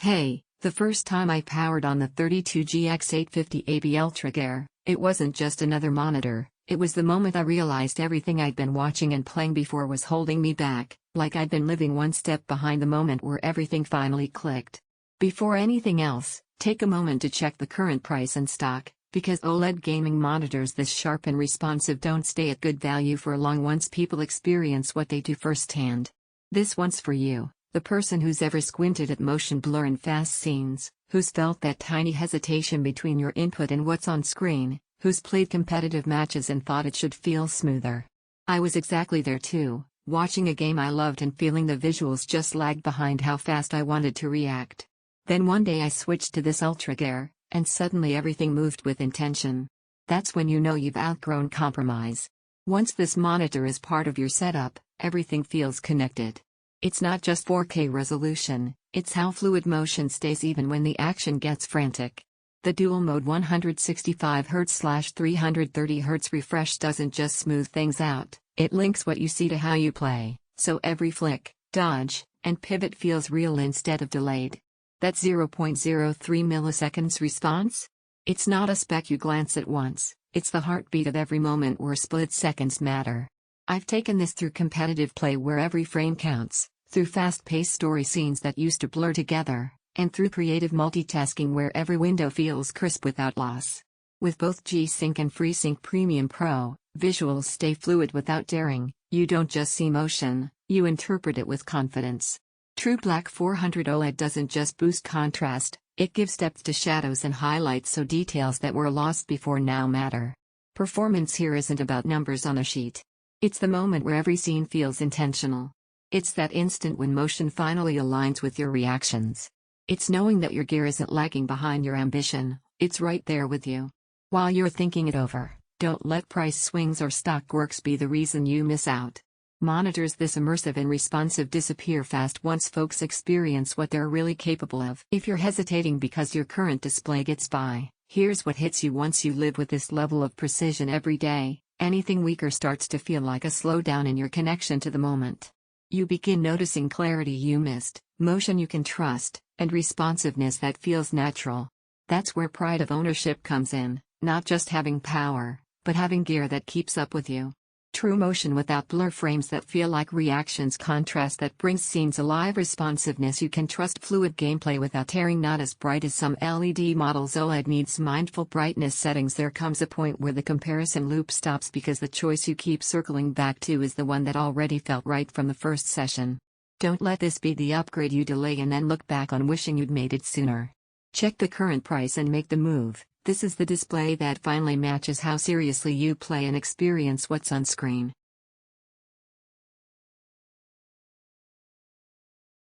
Hey, the first time I powered on the 32GX850A-B UltraGear, it wasn't just another monitor, it was the moment I realized everything I'd been watching and playing before was holding me back, like I'd been living one step behind the moment where everything finally clicked. Before anything else, take a moment to check the current price and stock, because OLED gaming monitors this sharp and responsive don't stay at good value for long once people experience what they do firsthand. This one's for you. The person who's ever squinted at motion blur in fast scenes, who's felt that tiny hesitation between your input and what's on screen, who's played competitive matches and thought it should feel smoother. I was exactly there too, watching a game I loved and feeling the visuals just lagged behind how fast I wanted to react. Then one day I switched to this UltraGear, and suddenly everything moved with intention. That's when you know you've outgrown compromise. Once this monitor is part of your setup, everything feels connected. It's not just 4K resolution, it's how fluid motion stays even when the action gets frantic. The dual mode 165Hz/330Hz refresh doesn't just smooth things out, it links what you see to how you play, so every flick, dodge, and pivot feels real instead of delayed. That 0.03 milliseconds response? It's not a spec you glance at once, it's the heartbeat of every moment where split seconds matter. I've taken this through competitive play where every frame counts, through fast-paced story scenes that used to blur together, and through creative multitasking where every window feels crisp without loss. With both G-Sync and FreeSync Premium Pro, visuals stay fluid without daring. You don't just see motion, you interpret it with confidence. TrueBlack 400 OLED doesn't just boost contrast, it gives depth to shadows and highlights so details that were lost before now matter. Performance here isn't about numbers on a sheet. It's the moment where every scene feels intentional. It's that instant when motion finally aligns with your reactions. It's knowing that your gear isn't lagging behind your ambition, it's right there with you. While you're thinking it over, don't let price swings or stock quirks be the reason you miss out. Monitors this immersive and responsive disappear fast once folks experience what they're really capable of. If you're hesitating because your current display gets by, here's what hits you once you live with this level of precision every day. Anything weaker starts to feel like a slowdown in your connection to the moment. You begin noticing clarity you missed, motion you can trust, and responsiveness that feels natural. That's where pride of ownership comes in, not just having power, but having gear that keeps up with you. True motion without blur, frames that feel like reactions, contrast that brings scenes alive, responsiveness you can trust, fluid gameplay without tearing, not as bright as some LED models. OLED needs mindful brightness settings. There comes a point where the comparison loop stops because the choice you keep circling back to is the one that already felt right from the first session. Don't let this be the upgrade you delay and then look back on wishing you'd made it sooner. Check the current price and make the move. This is the display that finally matches how seriously you play and experience what's on screen.